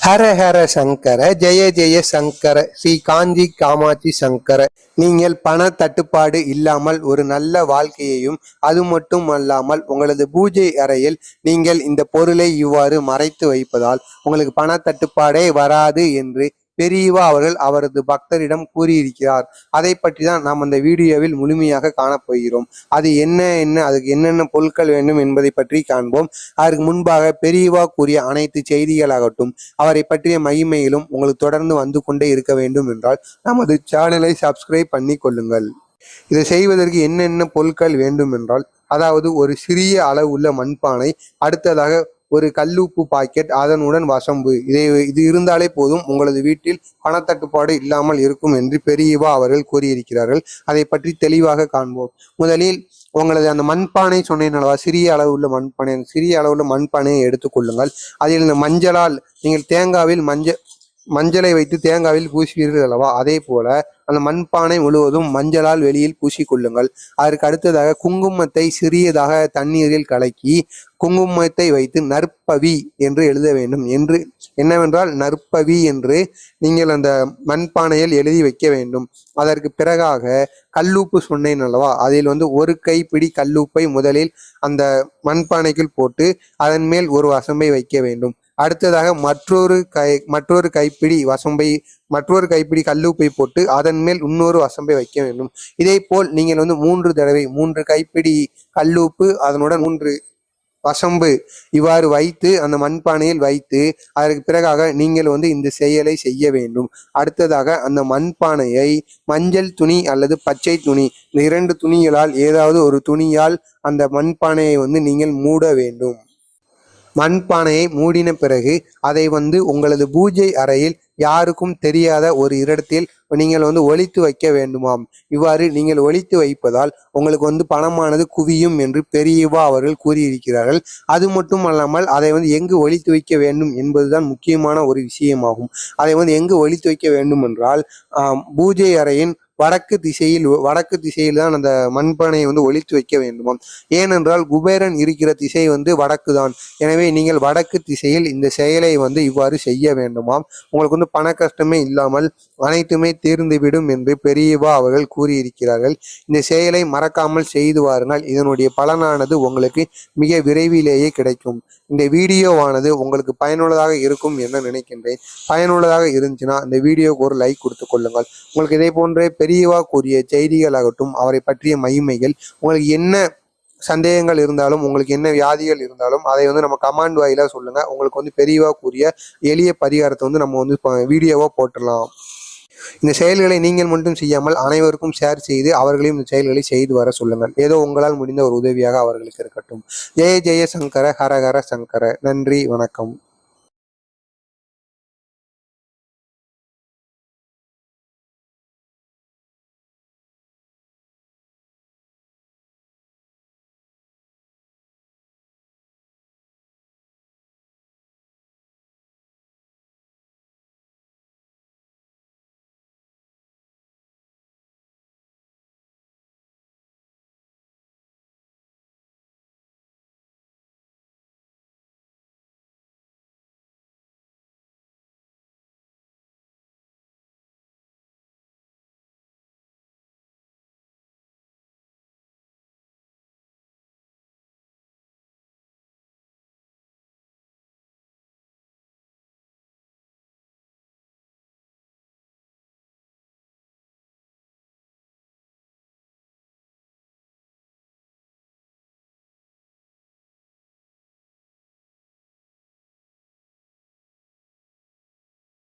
ஹர ஹர சங்கர ஜெய ஜெய சங்கர ஸ்ரீ காஞ்சி காமாட்சி சங்கர. நீங்கள் பண தட்டுப்பாடு இல்லாமல் ஒரு நல்ல வாழ்க்கையையும் அது மட்டும் அல்லாமல் உங்களது பூஜை அறையில் நீங்கள் இந்த பொருளை இவ்வாறு மறைத்து வைப்பதால் உங்களுக்கு பண தட்டுப்பாடே வராது என்று பெரியவா அவர்கள் அவரது பக்தரிடம் கூறியிருக்கிறார். அதை பற்றி தான் நாம் அந்த வீடியோவில் முழுமையாக காணப்போகிறோம். அது அதுக்கு என்னென்ன பொருட்கள் வேண்டும் என்பதை பற்றி காண்போம். அதற்கு முன்பாக பெரியவா கூறிய அனைத்து செய்திகளாகட்டும் அவரை பற்றிய மகிமையிலும் உங்களுக்கு தொடர்ந்து வந்து கொண்டே இருக்க வேண்டும் என்றால் நமது சேனலை சப்ஸ்கிரைப் பண்ணி கொள்ளுங்கள். இதை செய்வதற்கு என்னென்ன பொருட்கள் வேண்டும் என்றால், அதாவது ஒரு சிறிய அளவு உள்ள மண்பானை, அடுத்ததாக ஒரு கல்லுப்பு பாக்கெட், அதனுடன் வசம்பு. இது இருந்தாலே போதும் உங்களது வீட்டில் பணத்தட்டுப்பாடு இல்லாமல் இருக்கும் என்று பெரியவா அவர்கள் கூறியிருக்கிறார்கள். அதை பற்றி தெளிவாக காண்போம். முதலில் உங்களது அந்த மண்பானை சொன்னேன் அல்லவா, சிறிய அளவுள்ள மண்பானை, சிறிய அளவுள்ள மண்பானையை எடுத்துக்கொள்ளுங்கள். அதில் இந்த மஞ்சளால் நீங்கள் தேங்காவில் மஞ்சளை வைத்து தேங்காவில் பூசுவீர்கள் அல்லவா, அதே போல அந்த மண்பானை முழுவதும் மஞ்சளால் வெளியில் பூசிக்கொள்ளுங்கள். அதற்கு அடுத்ததாக குங்குமத்தை சிறியதாக தண்ணீரில் கலக்கி குங்குமத்தை வைத்து நற்பவி என்று எழுத வேண்டும். என்னவென்றால் நற்பவி என்று நீங்கள் அந்த மண்பானையில் எழுதி வைக்க வேண்டும். அதற்கு பிறகாக கல்லுப்பு சொன்னேன் அல்லவா, அதில் ஒரு கைப்பிடி கல்லுப்பை முதலில் அந்த மண்பானைக்குள் போட்டு அதன் மேல் ஒரு வசம்பை வைக்க வேண்டும். அடுத்ததாக மற்றொரு கைப்பிடி கல்லுப்பை போட்டு அதன் மேல் இன்னொரு வசம்பை வைக்க வேண்டும். இதே போல் நீங்கள் 3 தடவை 3 கைப்பிடி கல்லுப்பு அதனுடன் 3 வசம்பு இவ்வாறு வைத்து அந்த மண்பானையில் வைத்து அதற்கு பிறகாக நீங்கள் இந்த செயலை செய்ய வேண்டும். அடுத்ததாக அந்த மண்பானையை மஞ்சள் துணி அல்லது பச்சை துணி, இந்த 2 துணிகளால் ஏதாவது ஒரு துணியால் அந்த மண்பானையை நீங்கள் மூட வேண்டும். மண்பானையை மூடின பிறகு அதை உங்களது பூஜை அறையில் யாருக்கும் தெரியாத ஒரு இடத்தில் நீங்கள் ஒளித்து வைக்க வேண்டுமாம். இவ்வாறு நீங்கள் ஒளித்து வைப்பதால் உங்களுக்கு பணமானது குவியும் என்று பெரியவா அவர்கள் கூறியிருக்கிறார்கள். அது மட்டும் அல்லாமல் அதை எங்கு ஒளித்து வைக்க வேண்டும் என்பதுதான் முக்கியமான ஒரு விஷயமாகும். அதை எங்கு ஒளித்து வைக்க வேண்டும் என்றால், பூஜை அறையின் வடக்கு திசையில் தான் அந்த மண்பானையை ஒளித்து வைக்க வேண்டுமாம். ஏனென்றால் குபேரன் இருக்கிற திசை வடக்கு தான். எனவே நீங்கள் வடக்கு திசையில் இந்த செயலை இவ்வாறு செய்ய வேண்டுமாம். உங்களுக்கு பண கஷ்டமே இல்லாமல் அனைத்துமே தீர்ந்துவிடும் என்று பெரியவா அவர்கள் கூறியிருக்கிறார்கள். இந்த செயலை மறக்காமல் செய்து வாருங்கள். இதனுடைய பலனானது உங்களுக்கு மிக விரைவிலேயே கிடைக்கும். இந்த வீடியோவானது உங்களுக்கு பயனுள்ளதாக இருக்கும் என்று நினைக்கின்றேன். பயனுள்ளதாக இருந்துச்சுன்னா இந்த வீடியோவுக்கு ஒரு லைக் கொடுத்து கொள்ளுங்கள். உங்களுக்கு இதே போன்ற பெரியவா கூறிய செய்திகளாகட்டும் அவரை பற்றிய மகிமைகள், உங்களுக்கு என்ன சந்தேகங்கள் இருந்தாலும், உங்களுக்கு என்ன வியாதிகள் இருந்தாலும் அதை நம்ம கமெண்ட் வாயிலாக சொல்லுங்க. உங்களுக்கு பெரியவா கூறிய எளிய பரிகாரத்தை நம்ம வீடியோவா போட்டுடலாம். இந்த செயல்களை நீங்கள் மட்டும் செய்யாமல் அனைவருக்கும் ஷேர் செய்து அவர்களையும் இந்த செயல்களை செய்து வர சொல்லுங்கள். ஏதோ உங்களால் முடிந்த ஒரு உதவியாக அவர்களுக்கு இருக்கட்டும். ஜெய ஜெய சங்கர, ஹர ஹர சங்கர. நன்றி, வணக்கம்.